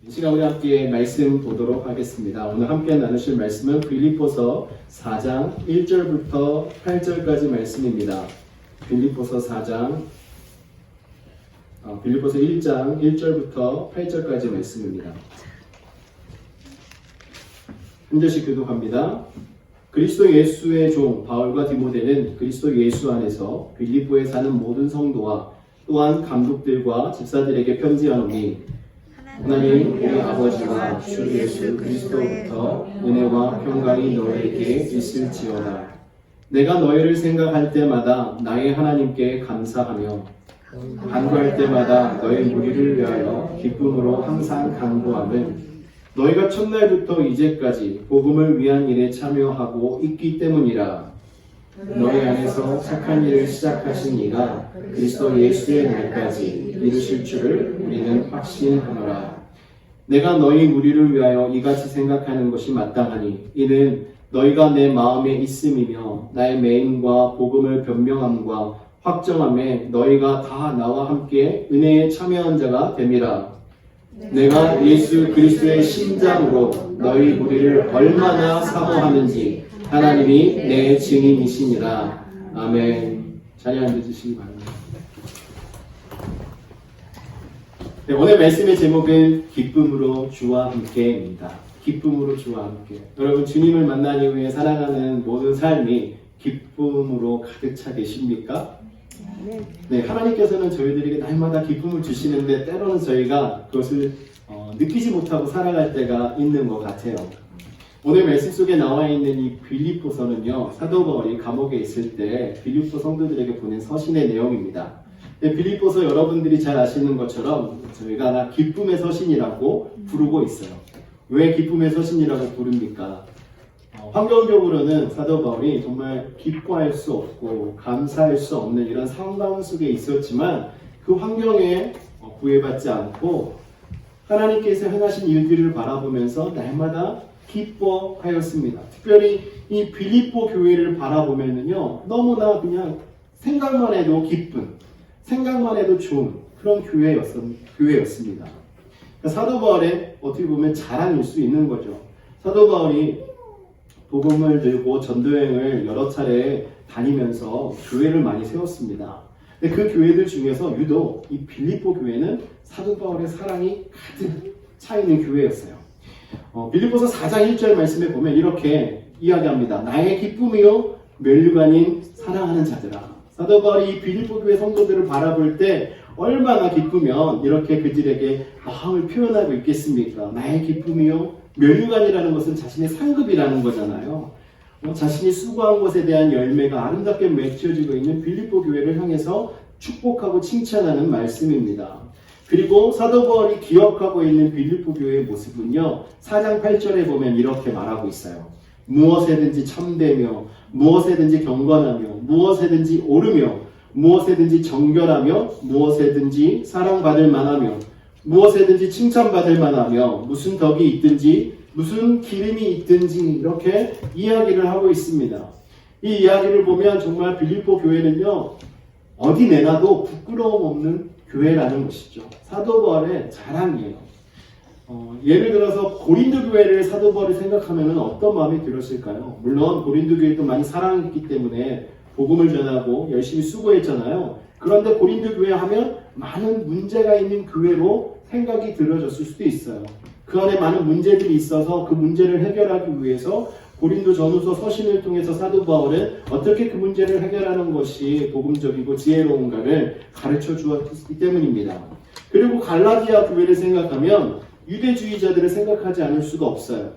이 시간 우리 함께 말씀 보도록 하겠습니다. 오늘 함께 나누실 말씀은 빌립보서 4장 1절부터 8절까지 말씀입니다. 빌립보서 1장 1절부터 8절까지 말씀입니다. 한 절씩 교독합니다. 그리스도 예수의 종 바울과 디모데는 그리스도 예수 안에서 빌립보에 사는 모든 성도와 또한 감독들과 집사들에게 편지하노니 하나님 우리 아버지와 주 예수 그리스도부터 은혜와 평강이 너희에게 있을지어다. 내가 너희를 생각할 때마다 나의 하나님께 감사하며 간구할 때마다 너희 무리를 위하여 기쁨으로 항상 간구함은 너희가 첫날부터 이제까지 복음을 위한 일에 참여하고 있기 때문이라. 너희 안에서 착한 일을 시작하신 이가 그리스도 예수의 날까지 이루실 줄을 우리는 확신하노라. 내가 너희 무리를 위하여 이같이 생각하는 것이 마땅하니 이는 너희가 내 마음에 있음이며 나의 매임과 복음을 변명함과 확정함에 너희가 다 나와 함께 은혜에 참여한 자가 됨이라. 내가 예수 그리스도의 심장으로 너희 무리를 얼마나 사모하는지 하나님이 내 증인이시니라. 아멘. 자리 앉아주시기 바랍니다. 네, 오늘 말씀의 제목은 기쁨으로 주와 함께입니다. 기쁨으로 주와 함께. 여러분 주님을 만난 이후에 살아가는 모든 삶이 기쁨으로 가득 차 계십니까? 네, 하나님께서는 저희들에게 날마다 기쁨을 주시는데 때로는 저희가 그것을 느끼지 못하고 살아갈 때가 있는 것 같아요. 오늘 말씀 속에 나와 있는 이 빌립보서는요, 사도 바울이 감옥에 있을 때 빌립보 성도들에게 보낸 서신의 내용입니다. 네, 빌립보서 여러분들이 잘 아시는 것처럼 저희가 기쁨의 서신이라고 부르고 있어요. 왜 기쁨의 서신이라고 부릅니까? 환경적으로는 사도 바울이 정말 기뻐할 수 없고 감사할 수 없는 이런 상황 속에 있었지만 그 환경에 구애받지 않고 하나님께서 행하신 일들을 바라보면서 날마다 기뻐하였습니다. 특별히 이 빌립보 교회를 바라보면은요, 너무나 그냥 생각만 해도 기쁜, 생각만 해도 좋은 그런 교회였습니다. 사도 바울의 어떻게 보면 자랑일 수 있는 거죠. 사도 바울이 복음을 들고 전도여행을 여러 차례 다니면서 교회를 많이 세웠습니다. 근데 그 교회들 중에서 유독 이 빌립보 교회는 사도 바울의 사랑이 가득 차 있는 교회였어요. 빌립보서 4장 1절 말씀에 보면 이렇게 이야기합니다. 나의 기쁨이요 면류관인 사랑하는 자들아. 사도 바울이 이 빌립보 교회 성도들을 바라볼 때 얼마나 기쁘면 이렇게 그들에게 마음을 표현하고 있겠습니까? 나의 기쁨이요 면류관이라는 것은 자신의 상급이라는 거잖아요. 자신이 수고한 것에 대한 열매가 아름답게 맺혀지고 있는 빌립보 교회를 향해서 축복하고 칭찬하는 말씀입니다. 그리고 사도 바울이 기억하고 있는 빌립보 교회의 모습은요, 4장 8절에 보면 이렇게 말하고 있어요. 무엇에든지 참되며 무엇에든지 경건하며 무엇에든지 옳으며 무엇에든지 정결하며 무엇에든지 사랑받을 만하며 무엇에든지 칭찬받을 만하며 무슨 덕이 있든지 무슨 기름이 있든지 이렇게 이야기를 하고 있습니다. 이 이야기를 보면 정말 빌립보 교회는요, 어디 내놔도 부끄러움 없는 교회라는 것이죠. 사도 바울의 자랑이에요. 예를 들어서 고린도 교회를 사도 바울이 생각하면 어떤 마음이 들었을까요? 물론 고린도 교회도 많이 사랑했기 때문에 복음을 전하고 열심히 수고했잖아요. 그런데 고린도 교회 하면 많은 문제가 있는 교회로 생각이 들어졌을 수도 있어요. 그 안에 많은 문제들이 있어서 그 문제를 해결하기 위해서 고린도 전후서 서신을 통해서 사도 바울은 어떻게 그 문제를 해결하는 것이 복음적이고 지혜로운가를 가르쳐 주었기 때문입니다. 그리고 갈라디아 교회를 생각하면 유대주의자들을 생각하지 않을 수가 없어요.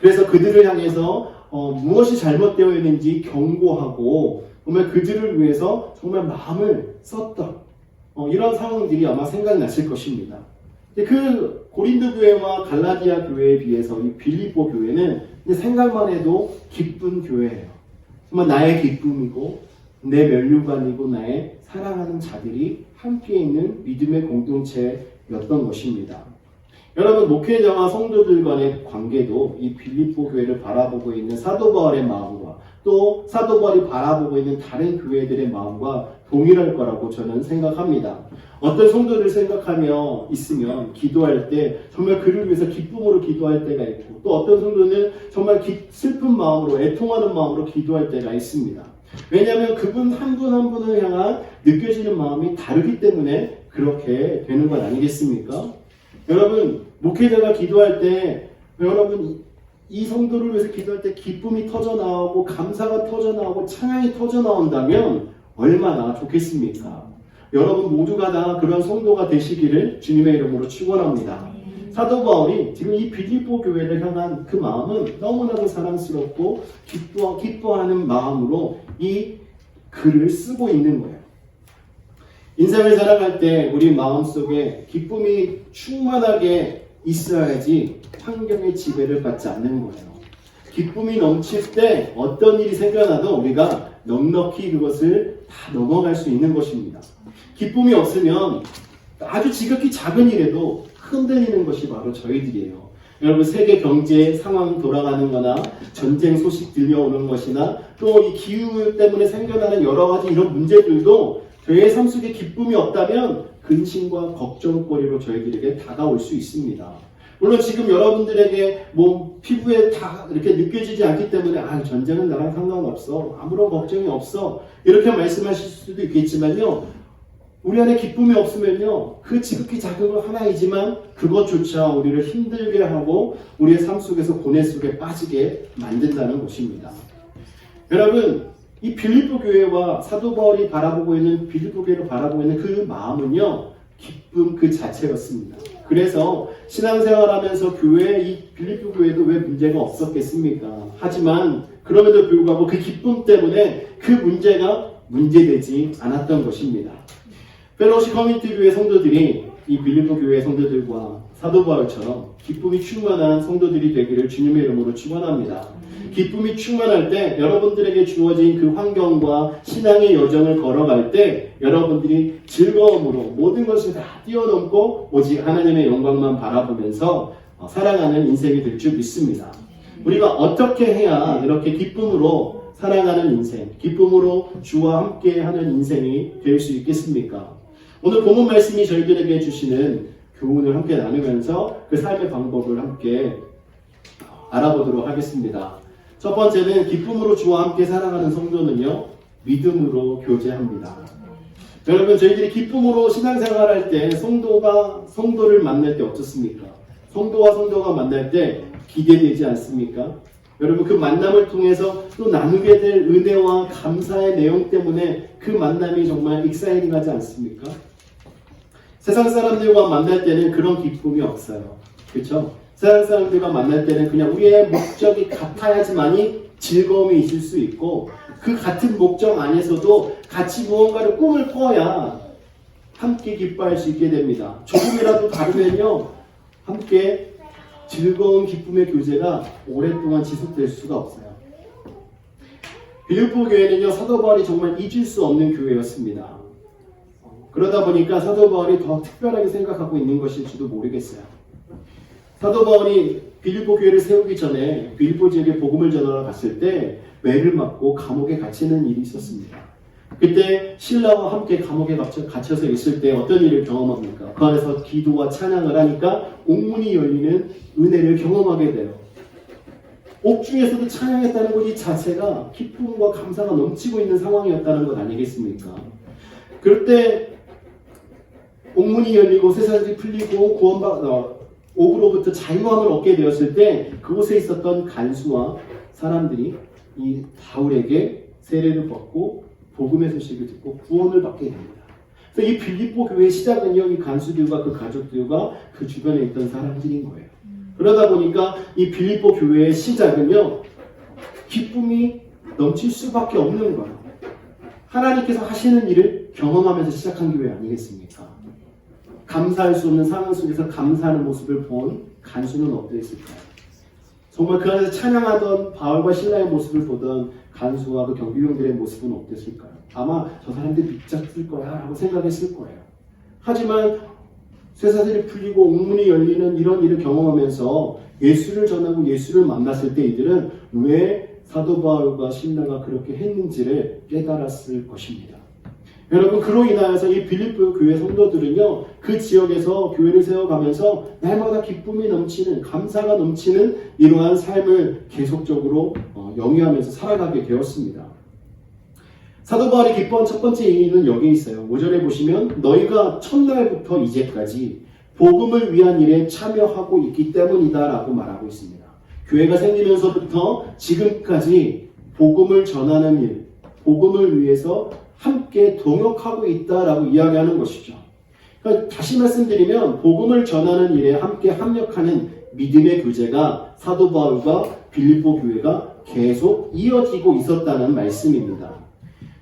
그래서 그들을 향해서 무엇이 잘못되어 있는지 경고하고 정말 그들을 위해서 정말 마음을 썼던 이런 상황들이 아마 생각나실 것입니다. 그 고린도 교회와 갈라디아 교회에 비해서 이 빌립보 교회는 생각만 해도 기쁜 교회예요. 정말 나의 기쁨이고 내 면류관이고 나의 사랑하는 자들이 함께 있는 믿음의 공동체였던 것입니다. 여러분, 목회자와 성도들 간의 관계도 이 빌립보 교회를 바라보고 있는 사도 바울의 마음과 또 사도 바울이 바라보고 있는 다른 교회들의 마음과 동일할 거라고 저는 생각합니다. 어떤 성도를 생각하며 있으면 기도할 때 정말 그를 위해서 기쁨으로 기도할 때가 있고, 또 어떤 성도는 정말 슬픈 마음으로, 애통하는 마음으로 기도할 때가 있습니다. 왜냐하면 그분 한 분 한 분을 향한 느껴지는 마음이 다르기 때문에 그렇게 되는 것 아니겠습니까? 여러분, 목회자가 기도할 때, 여러분 이 성도를 위해서 기도할 때 기쁨이 터져 나오고 감사가 터져 나오고 찬양이 터져 나온다면 얼마나 좋겠습니까? 여러분 모두가 다 그런 성도가 되시기를 주님의 이름으로 축원합니다. 사도 바울이 지금 이 빌립보 교회를 향한 그 마음은 너무나도 사랑스럽고 기뻐하는 마음으로 이 글을 쓰고 있는 거예요. 인생을 살아갈 때 우리 마음속에 기쁨이 충만하게 있어야지 환경의 지배를 받지 않는 거예요. 기쁨이 넘칠 때 어떤 일이 생겨나도 우리가 넉넉히 그것을 다 넘어갈 수 있는 것입니다. 기쁨이 없으면 아주 지극히 작은 일에도 흔들리는 것이 바로 저희들이에요. 여러분, 세계 경제 상황 돌아가는 거나 전쟁 소식 들려오는 것이나 또 이 기후 때문에 생겨나는 여러 가지 이런 문제들도 저희의 삶 속에 기쁨이 없다면 근심과 걱정거리로 저희들에게 다가올 수 있습니다. 물론 지금 여러분들에게 피부에 다 이렇게 느껴지지 않기 때문에 전쟁은 나랑 상관없어, 아무런 걱정이 없어, 이렇게 말씀하실 수도 있겠지만요, 우리 안에 기쁨이 없으면요, 그 지극히 작은 것 하나이지만 그것조차 우리를 힘들게 하고 우리의 삶 속에서 고뇌 속에 빠지게 만든다는 것입니다. 여러분, 이 빌립보 교회와 사도 바울이 바라보고 있는, 빌립보 교회를 바라보고 있는 그 마음은요, 기쁨 그 자체였습니다. 그래서 신앙생활하면서 이 빌립보 교회도 왜 문제가 없었겠습니까? 하지만 그럼에도 불구하고 그 기쁨 때문에 그 문제가 문제되지 않았던 것입니다. 펠로시 커뮤니티 교회 성도들이 이 빌립보 교회 성도들과 사도 바울처럼 기쁨이 충만한 성도들이 되기를 주님의 이름으로 축원합니다. 기쁨이 충만할 때 여러분들에게 주어진 그 환경과 신앙의 여정을 걸어갈 때 여러분들이 즐거움으로 모든 것을 다 뛰어넘고 오직 하나님의 영광만 바라보면서 살아가는 인생이 될 줄 믿습니다. 우리가 어떻게 해야 이렇게 기쁨으로 살아가는 인생, 기쁨으로 주와 함께하는 인생이 될 수 있겠습니까? 오늘 본문 말씀이 저희들에게 주시는 교훈을 함께 나누면서 그 삶의 방법을 함께 알아보도록 하겠습니다. 첫 번째는 기쁨으로 주와 함께 살아가는 성도는요, 믿음으로 교제합니다. 여러분, 저희들이 기쁨으로 신앙생활할 때 성도를 만날 때 어떻습니까? 성도와 성도가 만날 때 기대되지 않습니까? 여러분, 그 만남을 통해서 또 나누게 될 은혜와 감사의 내용 때문에 그 만남이 정말 익사이팅하지 않습니까? 세상 사람들과 만날 때는 그런 기쁨이 없어요. 그렇죠? 세상 사람들과 만날 때는 그냥 우리의 목적이 같아야지만이 즐거움이 있을 수 있고, 그 같은 목적 안에서도 같이 무언가를 꿈을 꿔야 함께 기뻐할 수 있게 됩니다. 조금이라도 다르면요, 함께 즐거운 기쁨의 교제가 오랫동안 지속될 수가 없어요. 빌립보 교회는요, 사도 바울이 정말 잊을 수 없는 교회였습니다. 그러다 보니까 사도 바울이 더 특별하게 생각하고 있는 것일지도 모르겠어요. 사도 바울이 빌립보 교회를 세우기 전에 빌립보 지역에 복음을 전하러 갔을 때 매를 맞고 감옥에 갇히는 일이 있었습니다. 그때 신라와 함께 감옥에 갇혀서 있을 때 어떤 일을 경험합니까? 그 안에서 기도와 찬양을 하니까 옥문이 열리는 은혜를 경험하게 돼요. 옥중에서도 찬양했다는 것 이 자체가 기쁨과 감사가 넘치고 있는 상황이었다는 것 아니겠습니까? 그럴 때 옥문이 열리고 쇠사슬이 풀리고 옥으로부터 자유함을 얻게 되었을 때 그곳에 있었던 간수와 사람들이 이 바울에게 세례를 받고 복음의 소식을 듣고 구원을 받게 됩니다. 그래서 이 빌립보 교회의 시작은요, 이 간수들과 그 가족들과 그 주변에 있던 사람들인 거예요. 그러다 보니까 이 빌립보 교회의 시작은요, 기쁨이 넘칠 수밖에 없는 거예요. 하나님께서 하시는 일을 경험하면서 시작한 교회 아니겠습니까? 감사할 수 없는 상황 속에서 감사하는 모습을 본 간수는 어떠했을까요? 정말 그 안에서 찬양하던 바울과 신라의 모습을 보던 간수와 그 경비병들의 모습은 어땠을까요? 아마 저 사람들이 믿잡을 거야 라고 생각했을 거예요. 하지만 쇠사슬이 풀리고 옥문이 열리는 이런 일을 경험하면서 예수를 전하고 예수를 만났을 때 이들은 왜 사도 바울과 신라가 그렇게 했는지를 깨달았을 것입니다. 여러분, 그로 인하여서 이 빌립보 교회 성도들은요, 그 지역에서 교회를 세워가면서 날마다 기쁨이 넘치는, 감사가 넘치는 이러한 삶을 계속적으로 영위하면서 살아가게 되었습니다. 사도 바울이 기뻐한 첫 번째 이유는 여기 있어요. 5절에 보시면 너희가 첫날부터 이제까지 복음을 위한 일에 참여하고 있기 때문이다 라고 말하고 있습니다. 교회가 생기면서부터 지금까지 복음을 전하는 일, 복음을 위해서 함께 동역하고 있다라고 이야기하는 것이죠. 그러니까 다시 말씀드리면 복음을 전하는 일에 함께 합력하는 믿음의 교제가 사도 바울과 빌립보 교회가 계속 이어지고 있었다는 말씀입니다.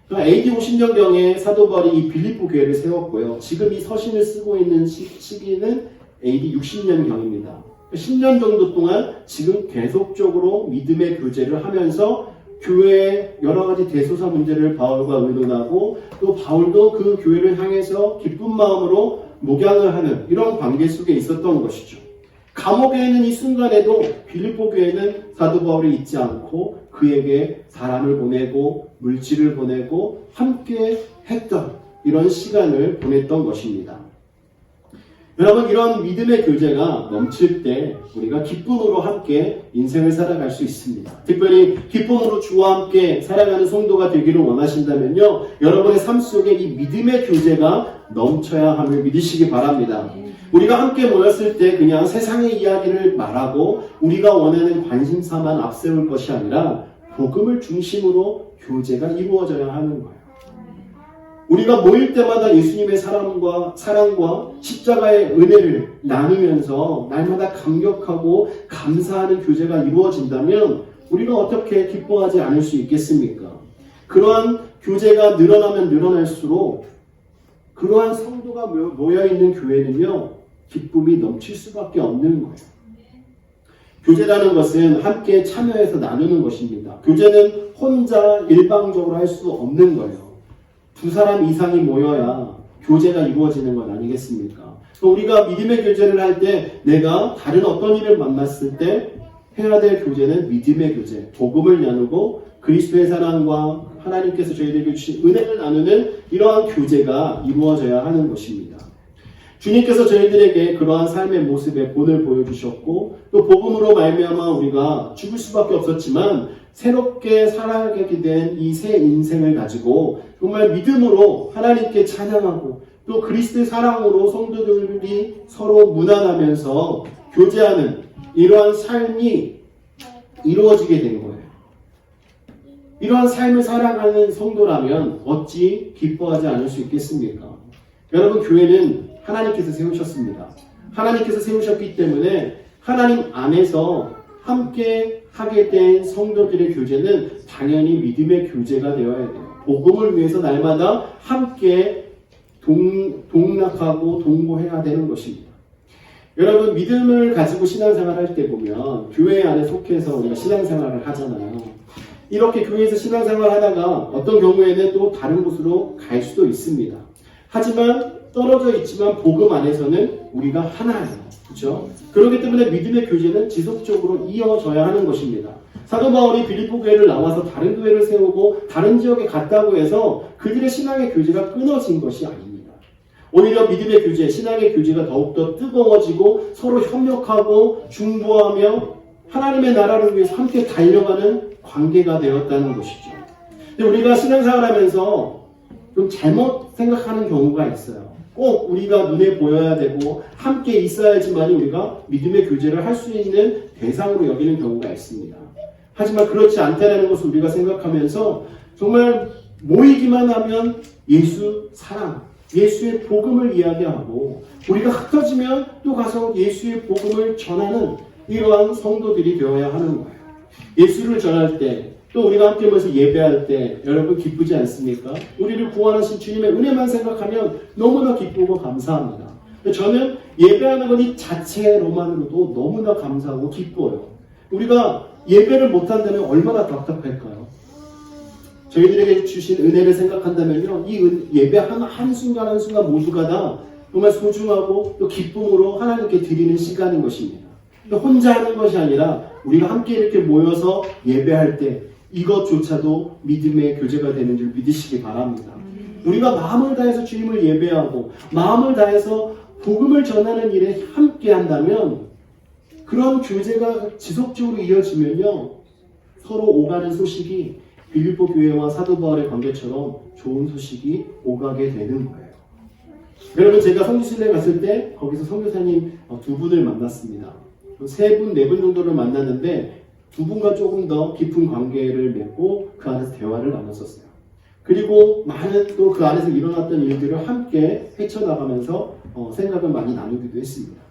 그러니까 AD 50년경에 사도 바울이 이 빌립보 교회를 세웠고요. 지금 이 서신을 쓰고 있는 시기는 AD 60년경입니다. 10년 정도 동안 지금 계속적으로 믿음의 교제를 하면서 교회의 여러 가지 대소사 문제를 바울과 의논하고 또 바울도 그 교회를 향해서 기쁜 마음으로 목양을 하는 이런 관계 속에 있었던 것이죠. 감옥에 있는 이 순간에도 빌립보 교회는 사도 바울이 있지 않고 그에게 사람을 보내고 물질을 보내고 함께 했던 이런 시간을 보냈던 것입니다. 여러분, 이런 믿음의 교제가 넘칠 때 우리가 기쁨으로 함께 인생을 살아갈 수 있습니다. 특별히 기쁨으로 주와 함께 살아가는 성도가 되기를 원하신다면요, 여러분의 삶 속에 이 믿음의 교제가 넘쳐야 함을 믿으시기 바랍니다. 우리가 함께 모였을 때 그냥 세상의 이야기를 말하고 우리가 원하는 관심사만 앞세울 것이 아니라 복음을 중심으로 교제가 이루어져야 하는 거예요. 우리가 모일 때마다 예수님의 사랑과 십자가의 은혜를 나누면서 날마다 감격하고 감사하는 교제가 이루어진다면 우리가 어떻게 기뻐하지 않을 수 있겠습니까? 그러한 교제가 늘어나면 늘어날수록 그러한 성도가 모여있는 교회는요, 기쁨이 넘칠 수밖에 없는 거예요. 교제라는 것은 함께 참여해서 나누는 것입니다. 교제는 혼자 일방적으로 할 수 없는 거예요. 두 사람 이상이 모여야 교제가 이루어지는 건 아니겠습니까? 우리가 믿음의 교제를 할 때 내가 다른 어떤 일을 만났을 때 해야 될 교제는 믿음의 교제, 복음을 나누고 그리스도의 사랑과 하나님께서 저희들에게 주신 은혜를 나누는 이러한 교제가 이루어져야 하는 것입니다. 주님께서 저희들에게 그러한 삶의 모습의 본을 보여주셨고 또 복음으로 말미암아 우리가 죽을 수밖에 없었지만 새롭게 살아가게 된 이 새 인생을 가지고 정말 믿음으로 하나님께 찬양하고 또 그리스도의 사랑으로 성도들이 서로 무난하면서 교제하는 이러한 삶이 이루어지게 된 거예요. 이러한 삶을 살아가는 성도라면 어찌 기뻐하지 않을 수 있겠습니까? 여러분, 교회는 하나님께서 세우셨습니다. 하나님께서 세우셨기 때문에 하나님 안에서 함께 하게 된 성도들의 교제는 당연히 믿음의 교제가 되어야 돼요. 복음을 위해서 날마다 함께 동락하고 동거해야 되는 것입니다. 여러분, 믿음을 가지고 신앙생활 할 때 보면 교회 안에 속해서 우리가 신앙생활을 하잖아요. 이렇게 교회에서 신앙생활 하다가 어떤 경우에는 또 다른 곳으로 갈 수도 있습니다. 하지만 떨어져 있지만 복음 안에서는 우리가 하나예요. 그렇죠? 그렇기 때문에 믿음의 교제는 지속적으로 이어져야 하는 것입니다. 사도 바울이 빌립보 교회를 나와서 다른 교회를 세우고 다른 지역에 갔다고 해서 그들의 신앙의 교제가 끊어진 것이 아닙니다. 오히려 믿음의 교제, 신앙의 교제가 더욱더 뜨거워지고 서로 협력하고 중보하며 하나님의 나라를 위해서 함께 달려가는 관계가 되었다는 것이죠. 근데 우리가 신앙생활하면서 좀 잘못 생각하는 경우가 있어요. 꼭 우리가 눈에 보여야 되고 함께 있어야지만 우리가 믿음의 교제를 할 수 있는 대상으로 여기는 경우가 있습니다. 하지만 그렇지 않다는 것을 우리가 생각하면서 정말 모이기만 하면 예수 사랑, 예수의 복음을 이야기하고 우리가 흩어지면 또 가서 예수의 복음을 전하는 이러한 성도들이 되어야 하는 거예요. 예수를 전할 때 또 우리가 함께 모여서 예배할 때 여러분 기쁘지 않습니까? 우리를 구원하신 주님의 은혜만 생각하면 너무나 기쁘고 감사합니다. 저는 예배하는 것 이 자체로만으로도 너무나 감사하고 기뻐요. 우리가 예배를 못한다면 얼마나 답답할까요? 저희들에게 주신 은혜를 생각한다면요, 이 예배 한순간 한순간 모두가 다 정말 소중하고 또 기쁨으로 하나님께 드리는 시간인 것입니다. 혼자 하는 것이 아니라 우리가 함께 이렇게 모여서 예배할 때 이것조차도 믿음의 교제가 되는 줄 믿으시기 바랍니다. 우리가 마음을 다해서 주님을 예배하고 마음을 다해서 복음을 전하는 일에 함께 한다면 그런 교제가 지속적으로 이어지면요, 서로 오가는 소식이 빌립보 교회와 사도 바울의 관계처럼 좋은 소식이 오가게 되는 거예요. 여러분, 제가 성지순례 갔을 때 거기서 선교사님 두 분을 만났습니다. 세 분, 네 분 정도를 만났는데 두 분과 조금 더 깊은 관계를 맺고 그 안에서 대화를 나눴었어요. 그리고 많은 또 그 안에서 일어났던 일들을 함께 헤쳐나가면서 생각을 많이 나누기도 했습니다.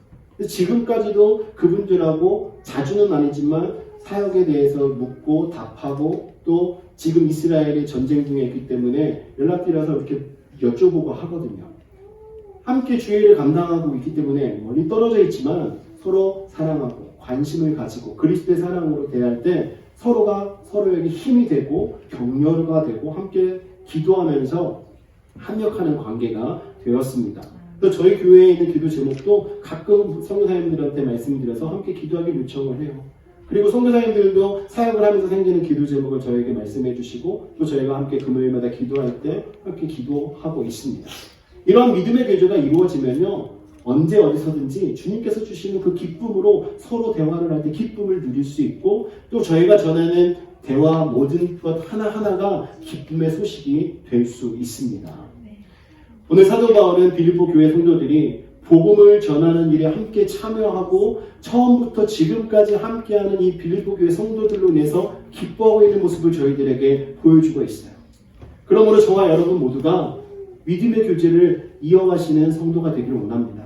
지금까지도 그분들하고 자주는 아니지만 사역에 대해서 묻고 답하고 또 지금 이스라엘이 전쟁 중에 있기 때문에 연락드려서 이렇게 여쭤보고 하거든요. 함께 주의를 감당하고 있기 때문에 멀리 떨어져 있지만 서로 사랑하고 관심을 가지고 그리스도의 사랑으로 대할 때 서로가 서로에게 힘이 되고 격려가 되고 함께 기도하면서 합력하는 관계가 되었습니다. 또 저희 교회에 있는 기도 제목도 가끔 선교사님들한테 말씀드려서 함께 기도하기 요청을 해요. 그리고 선교사님들도 사역을 하면서 생기는 기도 제목을 저에게 말씀해 주시고 또 저희가 함께 금요일마다 기도할 때 함께 기도하고 있습니다. 이런 믿음의 교제가 이루어지면요, 언제 어디서든지 주님께서 주시는 그 기쁨으로 서로 대화를 할 때 기쁨을 누릴 수 있고 또 저희가 전하는 대화 모든 것 하나하나가 기쁨의 소식이 될 수 있습니다. 오늘 사도 바울은 빌립보 교회 성도들이 복음을 전하는 일에 함께 참여하고 처음부터 지금까지 함께하는 이 빌립보 교회 성도들로 인해서 기뻐하고 있는 모습을 저희들에게 보여주고 있어요. 그러므로 저와 여러분 모두가 믿음의 교제를 이어가시는 성도가 되기를 원합니다.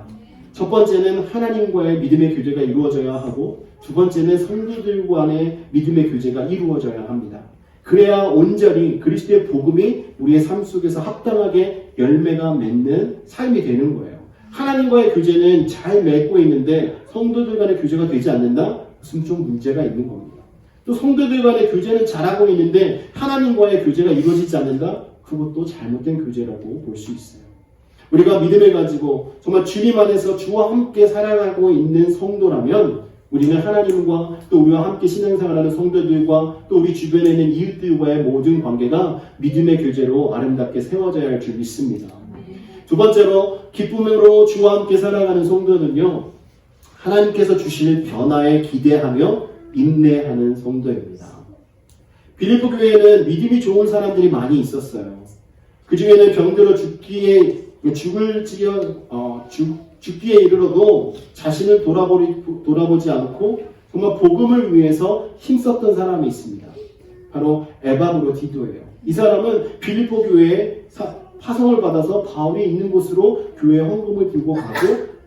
첫 번째는 하나님과의 믿음의 교제가 이루어져야 하고 두 번째는 성도들 간의 믿음의 교제가 이루어져야 합니다. 그래야 온전히 그리스도의 복음이 우리의 삶 속에서 합당하게 열매가 맺는 삶이 되는 거예요. 하나님과의 교제는 잘 맺고 있는데 성도들 간의 교제가 되지 않는다? 무슨 좀 문제가 있는 겁니다. 또 성도들 간의 교제는 잘하고 있는데 하나님과의 교제가 이루어지지 않는다? 그것도 잘못된 교제라고 볼 수 있어요. 우리가 믿음을 가지고 정말 주님 안에서 주와 함께 살아가고 있는 성도라면 우리는 하나님과 또 우리와 함께 신앙생활하는 성도들과 또 우리 주변에 있는 이웃들과의 모든 관계가 믿음의 교제로 아름답게 세워져야 할 줄 믿습니다. 두 번째로 기쁨으로 주와 함께 살아가는 성도는요, 하나님께서 주실 변화에 기대하며 인내하는 성도입니다. 빌립보 교회에는 믿음이 좋은 사람들이 많이 있었어요. 그 중에는 병들어 죽기에 이르러도 자신을 돌아보지 않고 정말 복음을 위해서 힘썼던 사람이 있습니다. 바로 에바브로디도예요. 이 사람은 빌립보 교회에 파송을 받아서 바울이 있는 곳으로 교회 헌금을 들고 가고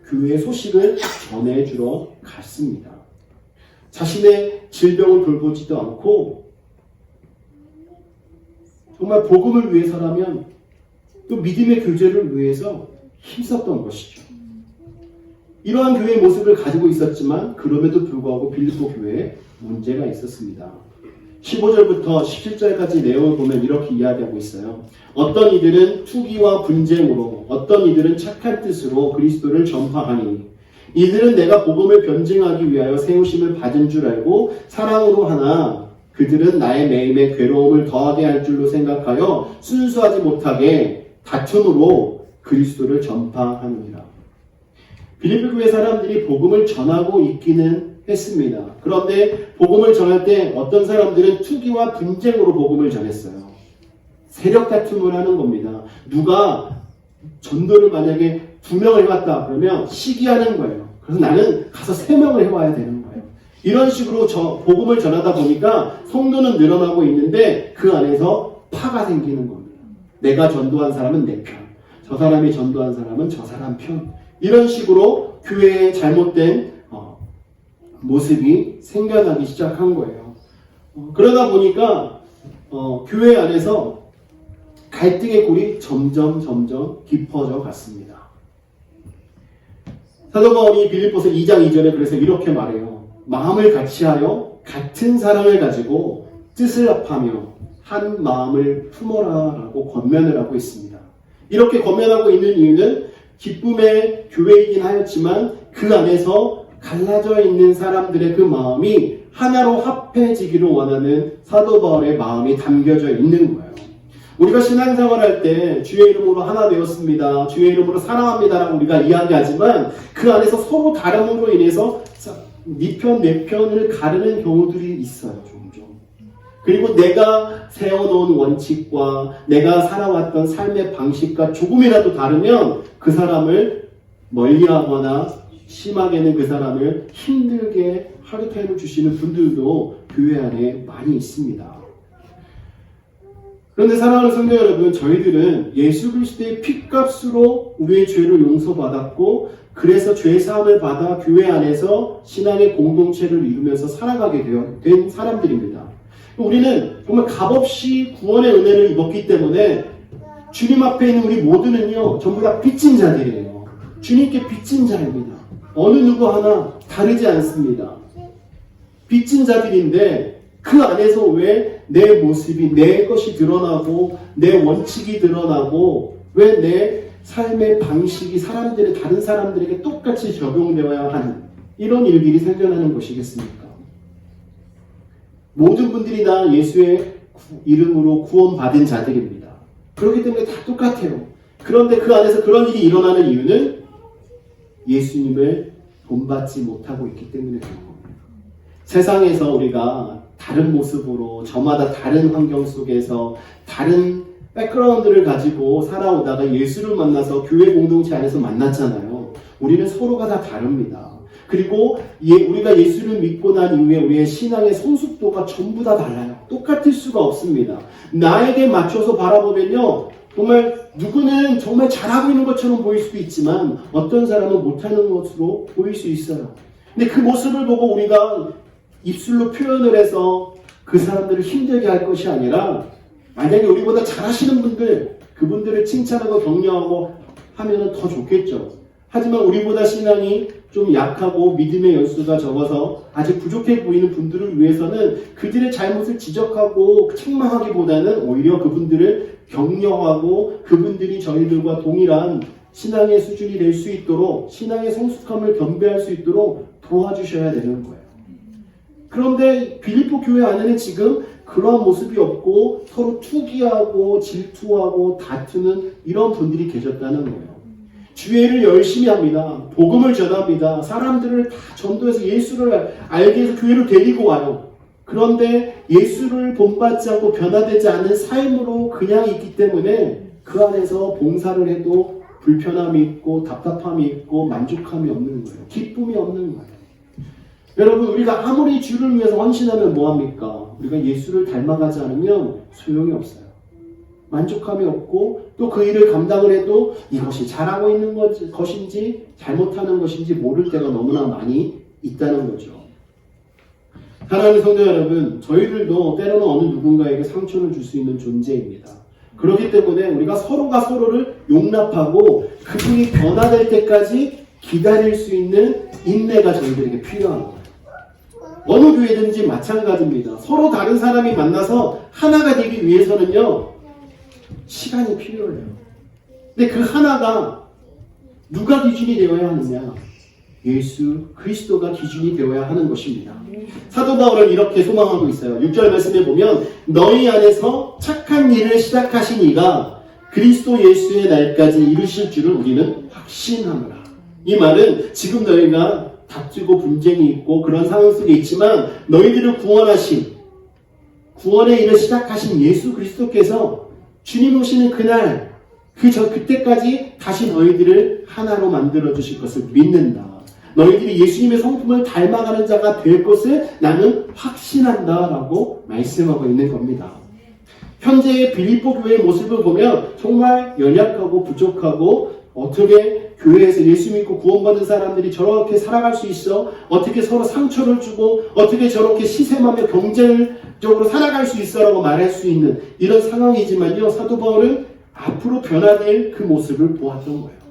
교회의 소식을 전해주러 갔습니다. 자신의 질병을 돌보지도 않고 정말 복음을 위해서라면 또 믿음의 교제를 위해서 힘썼던 것이죠. 이러한 교회의 모습을 가지고 있었지만 그럼에도 불구하고 빌립보 교회에 문제가 있었습니다. 15절부터 17절까지 내용을 보면 이렇게 이야기하고 있어요. 어떤 이들은 투기와 분쟁으로 어떤 이들은 착한 뜻으로 그리스도를 전파하니 이들은 내가 복음을 변증하기 위하여 세우심을 받은 줄 알고 사랑으로 하나 그들은 나의 매임에 괴로움을 더하게 할 줄로 생각하여 순수하지 못하게 다툼으로 그리스도를 전파하느니라. 빌립보 교회 사람들이 복음을 전하고 있기는 했습니다. 그런데 복음을 전할 때 어떤 사람들은 투기와 분쟁으로 복음을 전했어요. 세력 다툼을 하는 겁니다. 누가 전도를 만약에 2명을 해왔다 그러면 시기하는 거예요. 그래서 나는 가서 3명을 해와야 되는 거예요. 이런 식으로 복음을 전하다 보니까 성도는 늘어나고 있는데 그 안에서 파가 생기는 겁니다. 내가 전도한 사람은 내 편, 저 사람이 전도한 사람은 저 사람 편. 이런 식으로 교회의 잘못된 모습이 생겨나기 시작한 거예요. 그러다 보니까 교회 안에서 갈등의 골이 점점 깊어져 갔습니다. 사도 바울이 빌립보서 2장 2절에 그래서 이렇게 말해요. 마음을 같이하여 같은 사랑을 가지고 뜻을 합하며 한 마음을 품어라 라고 권면을 하고 있습니다. 이렇게 권면하고 있는 이유는 기쁨의 교회이긴 하였지만 그 안에서 갈라져 있는 사람들의 그 마음이 하나로 합해지기를 원하는 사도 바울의 마음이 담겨져 있는 거예요. 우리가 신앙생활할 때 주의 이름으로 하나 되었습니다. 주의 이름으로 사랑합니다라고 우리가 이야기하지만 그 안에서 서로 다름으로 인해서 네 편, 내 편을 가르는 경우들이 있어요. 종종. 그리고 내가 세워놓은 원칙과 내가 살아왔던 삶의 방식과 조금이라도 다르면 그 사람을 멀리하거나 심하게는 그 사람을 힘들게 하루타임을 주시는 분들도 교회 안에 많이 있습니다. 그런데 사랑하는 성도 여러분, 저희들은 예수 그리스도의 피값으로 우리의 죄를 용서받았고 그래서 죄사함을 받아 교회 안에서 신앙의 공동체를 이루면서 살아가게 된 사람들입니다. 우리는 정말 값없이 구원의 은혜를 입었기 때문에 주님 앞에 있는 우리 모두는요 전부 다 빚진 자들이에요. 주님께 빚진 자입니다. 어느 누구 하나 다르지 않습니다. 빚진 자들인데 그 안에서 왜 내 모습이 내 것이 드러나고 내 원칙이 드러나고 왜 내 삶의 방식이 다른 사람들에게 똑같이 적용되어야 하는 이런 일들이 생겨나는 것이겠습니까? 모든 분들이 다 예수의 이름으로 구원받은 자들입니다. 그렇기 때문에 다 똑같아요. 그런데 그 안에서 그런 일이 일어나는 이유는 예수님을 본받지 못하고 있기 때문에 그런 겁니다. 세상에서 우리가 다른 모습으로 저마다 다른 환경 속에서 다른 백그라운드를 가지고 살아오다가 예수를 만나서 교회 공동체 안에서 만났잖아요. 우리는 서로가 다 다릅니다. 그리고 우리가 예수를 믿고 난 이후에 우리의 신앙의 성숙도가 전부 다 달라요. 똑같을 수가 없습니다. 나에게 맞춰서 바라보면요. 정말 누구는 정말 잘하고 있는 것처럼 보일 수도 있지만 어떤 사람은 못하는 것으로 보일 수 있어요. 근데 그 모습을 보고 우리가 입술로 표현을 해서 그 사람들을 힘들게 할 것이 아니라 만약에 우리보다 잘하시는 분들, 그분들을 칭찬하고 격려하고 하면 더 좋겠죠. 하지만 우리보다 신앙이 좀 약하고 믿음의 연수가 적어서 아직 부족해 보이는 분들을 위해서는 그들의 잘못을 지적하고 책망하기보다는 오히려 그분들을 격려하고 그분들이 저희들과 동일한 신앙의 수준이 될 수 있도록 신앙의 성숙함을 겸비할 수 있도록 도와주셔야 되는 거예요. 그런데 빌립보 교회 안에는 지금 그러한 모습이 없고 서로 투기하고 질투하고 다투는 이런 분들이 계셨다는 거예요. 주의를 열심히 합니다. 복음을 전합니다. 사람들을 다 전도해서 예수를 알게 해서 교회로 데리고 와요. 그런데 예수를 본받지 않고 변화되지 않은 삶으로 그냥 있기 때문에 그 안에서 봉사를 해도 불편함이 있고 답답함이 있고 만족함이 없는 거예요. 기쁨이 없는 거예요. 여러분, 우리가 아무리 주를 위해서 헌신하면 뭐합니까? 우리가 예수를 닮아가지 않으면 소용이 없어요. 만족함이 없고 또 그 일을 감당을 해도 이것이 잘하고 있는 것인지 잘못하는 것인지 모를 때가 너무나 많이 있다는 거죠. 사랑하는 성도 여러분, 저희들도 때로는 어느 누군가에게 상처를 줄 수 있는 존재입니다. 그렇기 때문에 우리가 서로가 서로를 용납하고 그분이 변화될 때까지 기다릴 수 있는 인내가 저희들에게 필요한 거예요. 어느 교회든지 마찬가지입니다. 서로 다른 사람이 만나서 하나가 되기 위해서는요, 시간이 필요해요. 근데 그 하나가 누가 기준이 되어야 하느냐? 예수 그리스도가 기준이 되어야 하는 것입니다. 사도 바울은 이렇게 소망하고 있어요. 6절 말씀에 보면 너희 안에서 착한 일을 시작하신 이가 그리스도 예수의 날까지 이루실 줄을 우리는 확신하노라. 이 말은 지금 너희가 다투고 분쟁이 있고 그런 상황 속에 있지만 너희들을 구원하신 구원의 일을 시작하신 예수 그리스도께서 주님 오시는 그날 그때까지 다시 너희들을 하나로 만들어 주실 것을 믿는다. 너희들이 예수님의 성품을 닮아가는 자가 될 것을 나는 확신한다 라고 말씀하고 있는 겁니다. 현재의 빌립보 교회의 모습을 보면 정말 연약하고 부족하고 어떻게 교회에서 예수 믿고 구원받은 사람들이 저렇게 살아갈 수 있어? 어떻게 서로 상처를 주고 어떻게 저렇게 시샘하며 경쟁적으로 살아갈 수 있어? 라고 말할 수 있는 이런 상황이지만요, 사도 바울은 앞으로 변화될 그 모습을 보았던 거예요.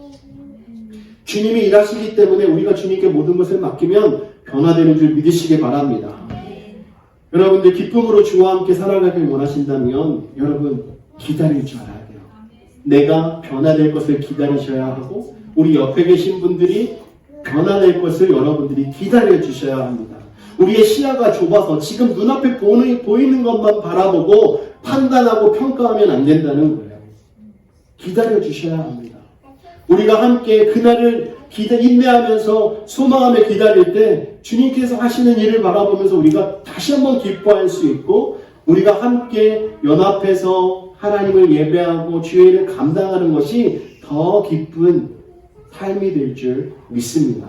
주님이 일하시기 때문에 우리가 주님께 모든 것을 맡기면 변화되는 줄 믿으시기 바랍니다. 여러분들 기쁨으로 주와 함께 살아가길 원하신다면 여러분 기다릴 줄 알아야 돼요. 내가 변화될 것을 기다리셔야 하고 우리 옆에 계신 분들이 변화될 것을 여러분들이 기다려 주셔야 합니다. 우리의 시야가 좁아서 지금 눈앞에 보이는 것만 바라보고 판단하고 평가하면 안 된다는 거예요. 기다려 주셔야 합니다. 우리가 함께 그날을 인내하면서 소망하며 기다릴 때 주님께서 하시는 일을 바라보면서 우리가 다시 한번 기뻐할 수 있고 우리가 함께 연합해서 하나님을 예배하고 주의 일을 감당하는 것이 더 기쁜 삶이 될 줄 믿습니다.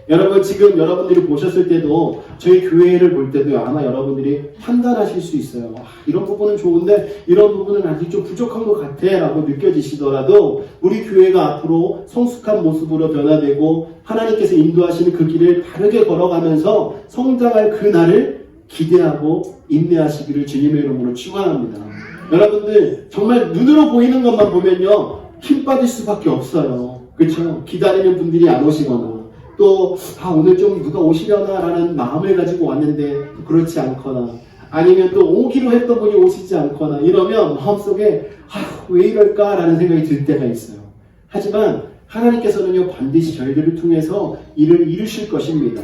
여러분 지금 여러분들이 보셨을 때도 저희 교회를 볼 때도 아마 여러분들이 판단하실 수 있어요. 이런 부분은 좋은데 이런 부분은 아직 좀 부족한 것 같아 라고 느껴지시더라도 우리 교회가 앞으로 성숙한 모습으로 변화되고 하나님께서 인도하시는 그 길을 바르게 걸어가면서 성장할 그날을 기대하고 인내하시기를 주님의 이름으로 축원합니다. 여러분들 정말 눈으로 보이는 것만 보면요 힘 빠질 수밖에 없어요. 그렇죠? 기다리는 분들이 안 오시거나 또 오늘 좀 누가 오시려나 라는 마음을 가지고 왔는데 그렇지 않거나 아니면 또 오기로 했던 분이 오시지 않거나 이러면 마음속에 왜 이럴까 라는 생각이 들 때가 있어요. 하지만 하나님께서는요 반드시 저희들을 통해서 일을 이루실 것입니다.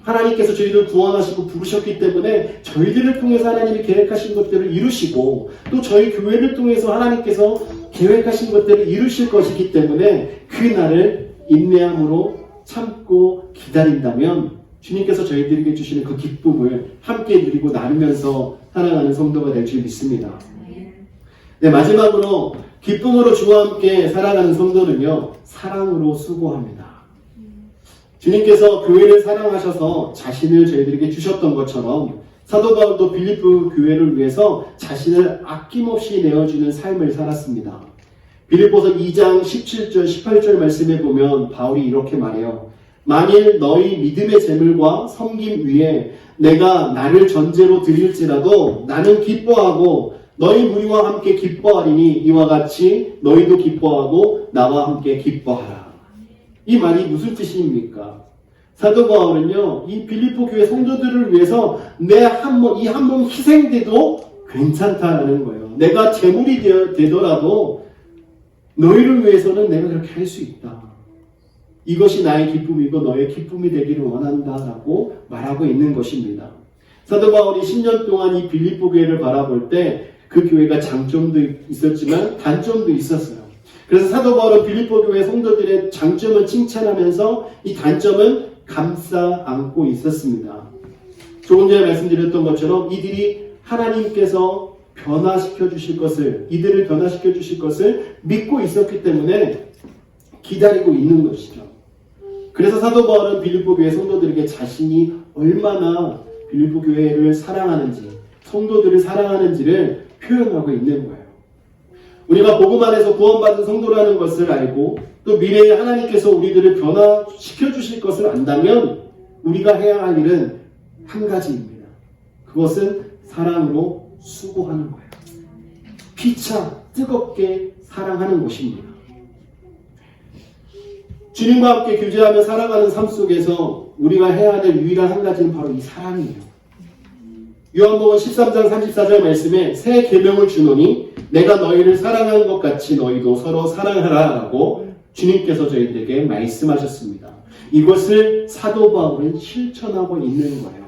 하나님께서 저희들을 구원하시고 부르셨기 때문에 저희들을 통해서 하나님이 계획하신 것들을 이루시고 또 저희 교회를 통해서 하나님께서 계획하신 것들을 이루실 것이기 때문에 그날을 인내함으로 참고 기다린다면 주님께서 저희들에게 주시는 그 기쁨을 함께 누리고 나누면서 살아가는 성도가 될 줄 믿습니다. 네, 마지막으로 기쁨으로 주와 함께 살아가는 성도는요 사랑으로 수고합니다. 주님께서 교회를 사랑하셔서 자신을 저희들에게 주셨던 것처럼 사도 바울도 빌립보 교회를 위해서 자신을 아낌없이 내어주는 삶을 살았습니다. 빌립보서 2장 17절 18절 말씀에 보면 바울이 이렇게 말해요. 만일 너희 믿음의 재물과 섬김 위에 내가 나를 전제로 드릴지라도 나는 기뻐하고 너희 무리와 함께 기뻐하리니 이와 같이 너희도 기뻐하고 나와 함께 기뻐하라. 이 말이 무슨 뜻입니까? 사도 바울은요 이 빌립보 교회 성도들을 위해서 내 한 몸 희생돼도 괜찮다라는 거예요. 내가 재물이 되더라도 너희를 위해서는 내가 그렇게 할 수 있다. 이것이 나의 기쁨이고 너의 기쁨이 되기를 원한다라고 말하고 있는 것입니다. 사도 바울이 10년 동안 이 빌립보 교회를 바라볼 때 그 교회가 장점도 있었지만 단점도 있었어요. 그래서 사도 바울은 빌립보 교회 성도들의 장점은 칭찬하면서 이 단점은 감싸 안고 있었습니다. 조금 전에 말씀드렸던 것처럼 이들이 하나님께서 변화시켜 주실 것을 이들을 변화시켜 주실 것을 믿고 있었기 때문에 기다리고 있는 것이죠. 그래서 사도 바울은 빌립보 교회 성도들에게 자신이 얼마나 빌립보 교회를 사랑하는지 성도들을 사랑하는지를 표현하고 있는 거예요. 우리가 복음 안에서 구원받은 성도라는 것을 알고 또 미래에 하나님께서 우리들을 변화시켜 주실 것을 안다면 우리가 해야 할 일은 한 가지입니다. 그것은 사랑으로 수고하는 거예요. 피차 뜨겁게 사랑하는 것입니다. 주님과 함께 교제하며 살아가는 삶 속에서 우리가 해야 될 유일한 한 가지는 바로 이 사랑이에요. 요한복음 13장 34절 말씀에 새 계명을 주노니 내가 너희를 사랑하는 것 같이 너희도 서로 사랑하라 라고 주님께서 저희들에게 말씀하셨습니다. 이것을 사도 바울은 실천하고 있는 거예요.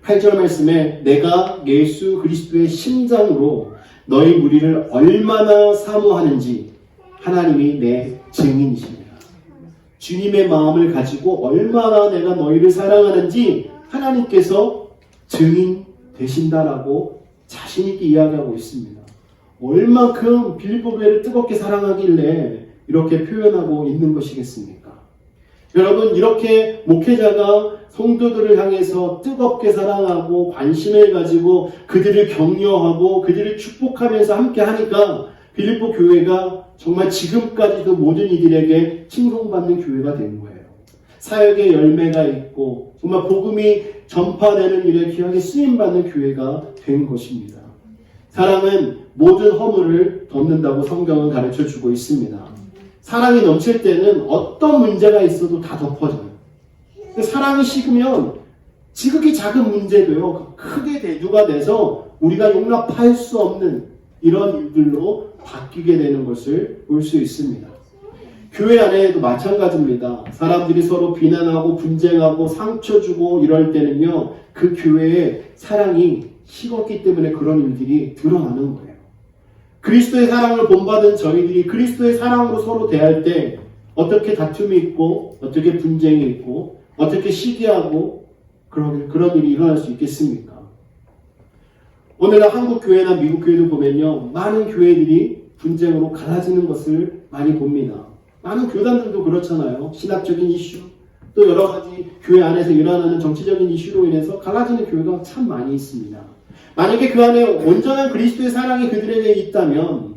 8절 말씀에 내가 예수 그리스도의 심장으로 너희 무리를 얼마나 사모하는지 하나님이 내 증인이십니다. 주님의 마음을 가지고 얼마나 내가 너희를 사랑하는지 하나님께서 증인 되신다라고 자신있게 이야기하고 있습니다. 얼만큼 빌립보 교회를 뜨겁게 사랑하길래 이렇게 표현하고 있는 것이겠습니까? 여러분 이렇게 목회자가 성도들을 향해서 뜨겁게 사랑하고 관심을 가지고 그들을 격려하고 그들을 축복하면서 함께 하니까 빌립보 교회가 정말 지금까지도 모든 이들에게 칭송받는 교회가 된 거예요. 사역의 열매가 있고 정말 복음이 전파되는 일에 귀하게 쓰임받는 교회가 된 것입니다. 사랑은 모든 허물을 덮는다고 성경은 가르쳐주고 있습니다. 사랑이 넘칠 때는 어떤 문제가 있어도 다 덮어져요. 사랑이 식으면 지극히 작은 문제도요 크게 대두가 돼서 우리가 용납할 수 없는 이런 일들로 바뀌게 되는 것을 볼 수 있습니다. 교회 안에도 마찬가지입니다. 사람들이 서로 비난하고 분쟁하고 상처 주고 이럴 때는요 그 교회의 사랑이 식었기 때문에 그런 일들이 드러나는 거예요. 그리스도의 사랑을 본받은 저희들이 그리스도의 사랑으로 서로 대할 때 어떻게 다툼이 있고 어떻게 분쟁이 있고 어떻게 시기하고 그런 일이 일어날 수 있겠습니까? 오늘날 한국 교회나 미국 교회도 보면요, 많은 교회들이 분쟁으로 갈라지는 것을 많이 봅니다. 많은 교단들도 그렇잖아요. 신학적인 이슈, 또 여러 가지 교회 안에서 일어나는 정치적인 이슈로 인해서 갈라지는 교회가 참 많이 있습니다. 만약에 그 안에 온전한 그리스도의 사랑이 그들에게 있다면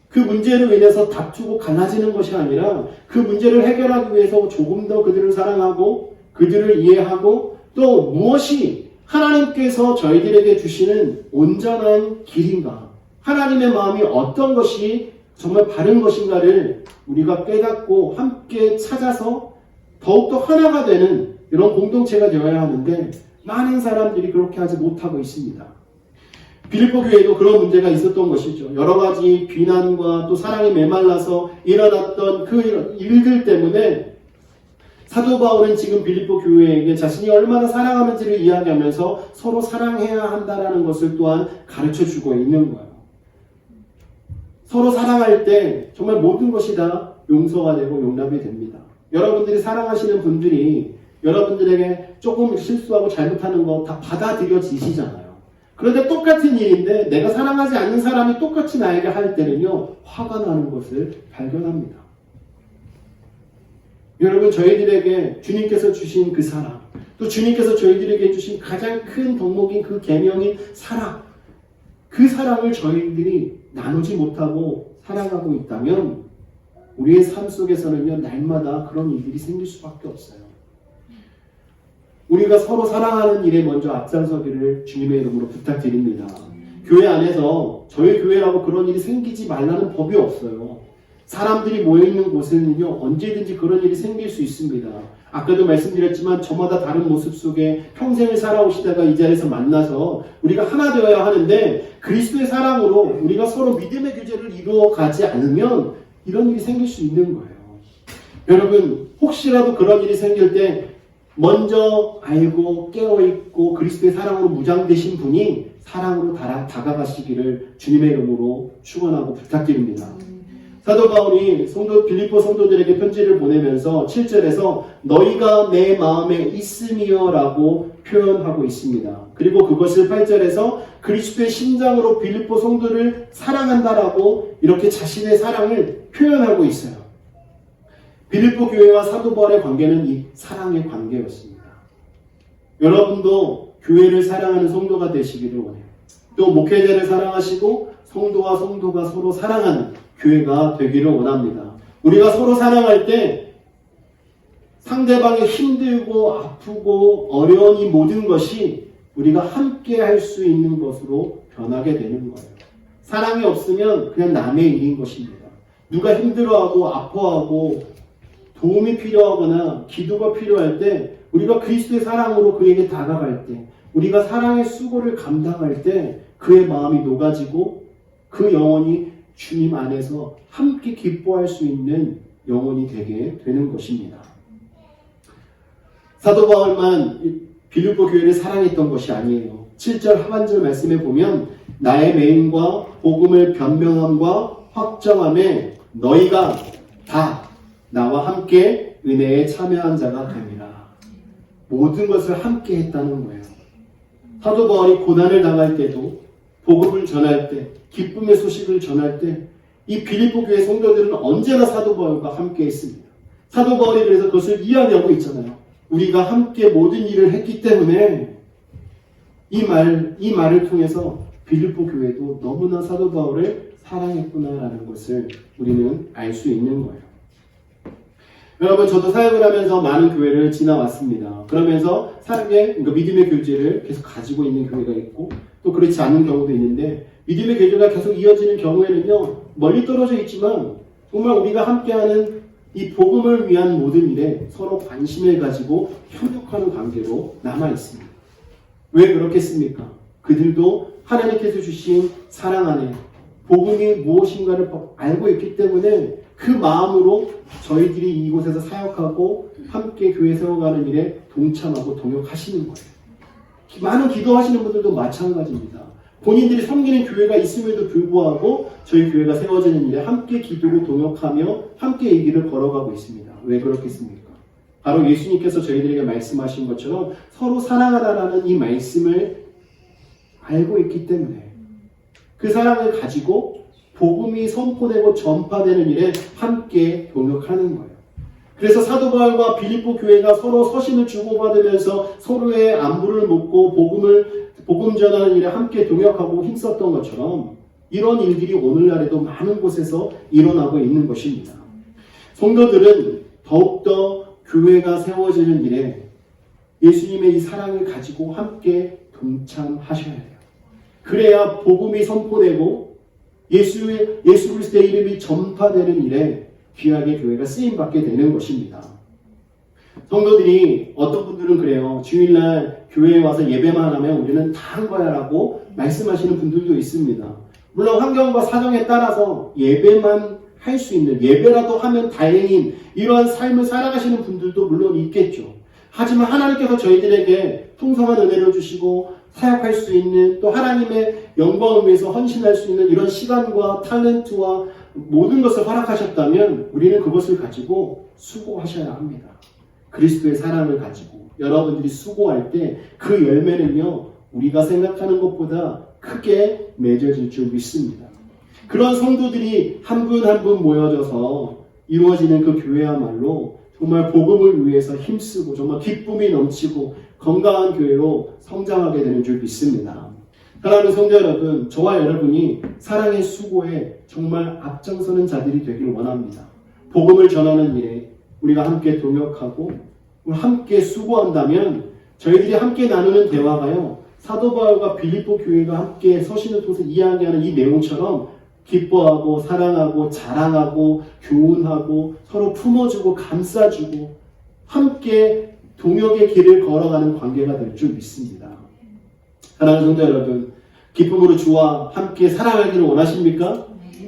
그 문제로 인해서 다투고 갈라지는 것이 아니라 그 문제를 해결하기 위해서 조금 더 그들을 사랑하고 그들을 이해하고 또 무엇이 하나님께서 저희들에게 주시는 온전한 길인가, 하나님의 마음이 어떤 것이 정말 바른 것인가를 우리가 깨닫고 함께 찾아서 더욱더 하나가 되는 이런 공동체가 되어야 하는데 많은 사람들이 그렇게 하지 못하고 있습니다. 빌립보 교회도 그런 문제가 있었던 것이죠. 여러 가지 비난과 또 사랑이 메말라서 일어났던 그 일들 때문에 사도 바울은 지금 빌립보 교회에게 자신이 얼마나 사랑하는지를 이야기하면서 서로 사랑해야 한다는 것을 또한 가르쳐주고 있는 거예요. 서로 사랑할 때 정말 모든 것이 다 용서가 되고 용납이 됩니다. 여러분들이 사랑하시는 분들이 여러분들에게 조금 실수하고 잘못하는 거 다 받아들여지시잖아요. 그런데 똑같은 일인데 내가 사랑하지 않는 사람이 똑같이 나에게 할 때는요, 화가 나는 것을 발견합니다. 여러분, 저희들에게 주님께서 주신 그 사랑, 또 주님께서 저희들에게 주신 가장 큰 덕목인 그 계명인 사랑, 그 사랑을 저희들이 나누지 못하고 살아가고 있다면 우리의 삶 속에서는요, 날마다 그런 일들이 생길 수밖에 없어요. 우리가 서로 사랑하는 일에 먼저 앞장서기를 주님의 이름으로 부탁드립니다. 교회 안에서 저희 교회라고 그런 일이 생기지 말라는 법이 없어요. 사람들이 모여있는 곳에는요, 언제든지 그런 일이 생길 수 있습니다. 아까도 말씀드렸지만 저마다 다른 모습 속에 평생을 살아오시다가 이 자리에서 만나서 우리가 하나 되어야 하는데 그리스도의 사랑으로 우리가 서로 믿음의 교제를 이루어가지 않으면 이런 일이 생길 수 있는 거예요. 여러분, 혹시라도 그런 일이 생길 때 먼저 알고 깨어있고 그리스도의 사랑으로 무장되신 분이 사랑으로 다가가시기를 주님의 이름으로 축원하고 부탁드립니다. 사도 바울이 빌립보 성도들에게 편지를 보내면서 7절에서 너희가 내 마음에 있음이여 라고 표현하고 있습니다. 그리고 그것을 8절에서 그리스도의 심장으로 빌립보 성도를 사랑한다라고 이렇게 자신의 사랑을 표현하고 있어요. 빌립보 교회와 사도 바울의 관계는 이 사랑의 관계였습니다. 여러분도 교회를 사랑하는 성도가 되시기를 원해요. 또 목회자를 사랑하시고 성도가 서로 사랑하는 교회가 되기를 원합니다. 우리가 서로 사랑할 때 상대방이 힘들고 아프고 어려운 이 모든 것이 우리가 함께 할 수 있는 것으로 변하게 되는 거예요. 사랑이 없으면 그냥 남의 일인 것입니다. 누가 힘들어하고 아파하고 도움이 필요하거나 기도가 필요할 때 우리가 그리스도의 사랑으로 그에게 다가갈 때 우리가 사랑의 수고를 감당할 때 그의 마음이 녹아지고 그 영혼이 주님 안에서 함께 기뻐할 수 있는 영혼이 되게 되는 것입니다. 사도 바울만 빌립보 교회를 사랑했던 것이 아니에요. 7절 하반절 말씀에 보면 나의 매임과 복음을 변명함과 확정함에 너희가 다 나와 함께 은혜에 참여한 자가 됨이라. 모든 것을 함께 했다는 거예요. 사도 바울이 고난을 당할 때도 복음을 전할 때 기쁨의 소식을 전할 때 이 빌립보 교회 성도들은 언제나 사도 바울과 함께 했습니다. 사도 바울이 그래서 그것을 이야기하고 있잖아요. 우리가 함께 모든 일을 했기 때문에 이 말을 통해서 빌립보 교회도 너무나 사도 바울을 사랑했구나라는 것을 우리는 알 수 있는 거예요. 여러분, 저도 사역을 하면서 많은 교회를 지나왔습니다. 그러면서 그러니까 믿음의 교제를 계속 가지고 있는 교회가 있고 또 그렇지 않은 경우도 있는데 믿음의 교제가 계속 이어지는 경우에는요, 멀리 떨어져 있지만 정말 우리가 함께하는 이 복음을 위한 모든 일에 서로 관심을 가지고 협력하는 관계로 남아 있습니다. 왜 그렇겠습니까? 그들도 하나님께서 주신 사랑 안에 복음이 무엇인가를 알고 있기 때문에 그 마음으로 저희들이 이곳에서 사역하고 함께 교회 세워가는 일에 동참하고 동역하시는 거예요. 많은 기도하시는 분들도 마찬가지입니다. 본인들이 섬기는 교회가 있음에도 불구하고 저희 교회가 세워지는 일에 함께 기도로 동역하며 함께 이 길을 걸어가고 있습니다. 왜 그렇겠습니까? 바로 예수님께서 저희들에게 말씀하신 것처럼 서로 사랑하라라는 이 말씀을 알고 있기 때문에 그 사랑을 가지고 복음이 선포되고 전파되는 일에 함께 동역하는 거예요. 그래서 사도 바울과 빌립보 교회가 서로 서신을 주고받으면서 서로의 안부를 묻고 복음 전하는 일에 함께 동역하고 힘썼던 것처럼 이런 일들이 오늘날에도 많은 곳에서 일어나고 있는 것입니다. 성도들은 더욱더 교회가 세워지는 일에 예수님의 이 사랑을 가지고 함께 동참하셔야 돼요. 그래야 복음이 선포되고 예수 그리스도의 이름이 전파되는 일에 귀하게 교회가 쓰임받게 되는 것입니다. 성도들이 어떤 분들은 그래요. 주일날 교회에 와서 예배만 하면 우리는 다 한 거야 라고 말씀하시는 분들도 있습니다. 물론 환경과 사정에 따라서 예배만 할 수 있는, 예배라도 하면 다행인 이러한 삶을 살아가시는 분들도 물론 있겠죠. 하지만 하나님께서 저희들에게 풍성한 은혜를 주시고 사역할 수 있는, 또 하나님의 영광을 위해서 헌신할 수 있는 이런 시간과 탤런트와 모든 것을 허락하셨다면 우리는 그것을 가지고 수고하셔야 합니다. 그리스도의 사랑을 가지고 여러분들이 수고할 때 그 열매는요, 우리가 생각하는 것보다 크게 맺어질 줄 믿습니다. 그런 성도들이 한 분 한 분 모여져서 이루어지는 그 교회야말로 정말 복음을 위해서 힘쓰고 정말 기쁨이 넘치고 건강한 교회로 성장하게 되는 줄 믿습니다. 사랑하는 성도 여러분, 저와 여러분이 사랑의 수고에 정말 앞장서는 자들이 되길 원합니다. 복음을 전하는 일에 우리가 함께 동역하고 함께 수고한다면 저희들이 함께 나누는 대화가요, 사도 바울과 빌립보 교회가 함께 서신을 통해서 이야기하는 이 내용처럼 기뻐하고 사랑하고 자랑하고 교훈하고 서로 품어주고 감싸주고 함께 동역의 길을 걸어가는 관계가 될 줄 믿습니다. 사랑하는 성도 여러분, 기쁨으로 주와 함께 살아가기를 원하십니까?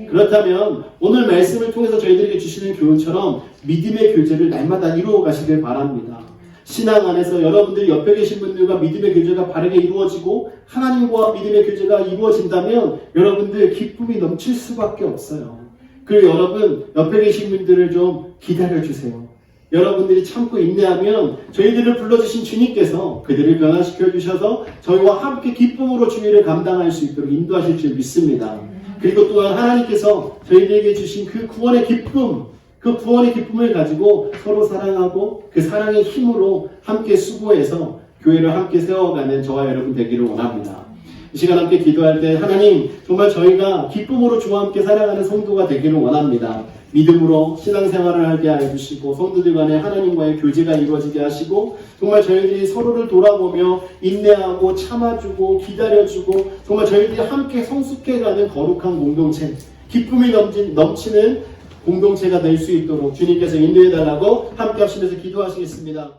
그렇다면 오늘 말씀을 통해서 저희들에게 주시는 교훈처럼 믿음의 교제를 날마다 이루어 가시길 바랍니다. 신앙 안에서 여러분들이 옆에 계신 분들과 믿음의 교제가 바르게 이루어지고 하나님과 믿음의 교제가 이루어진다면 여러분들 기쁨이 넘칠 수밖에 없어요. 그리고 여러분 옆에 계신 분들을 좀 기다려주세요. 여러분들이 참고 인내하면 저희들을 불러주신 주님께서 그들을 변화시켜 주셔서 저희와 함께 기쁨으로 주일을 감당할 수 있도록 인도하실 줄 믿습니다. 그리고 또한 하나님께서 저희들에게 주신 그 구원의 기쁨, 그 구원의 기쁨을 가지고 서로 사랑하고 그 사랑의 힘으로 함께 수고해서 교회를 함께 세워가는 저와 여러분 되기를 원합니다. 이 시간 함께 기도할 때 하나님, 정말 저희가 기쁨으로 주와 함께 살아가는 성도가 되기를 원합니다. 믿음으로 신앙생활을 하게 해주시고 성도들 간에 하나님과의 교제가 이루어지게 하시고 정말 저희들이 서로를 돌아보며 인내하고 참아주고 기다려주고 정말 저희들이 함께 성숙해가는 거룩한 공동체, 기쁨이 넘치는 공동체가 될 수 있도록 주님께서 인도해달라고 함께 하시면서 기도하시겠습니다.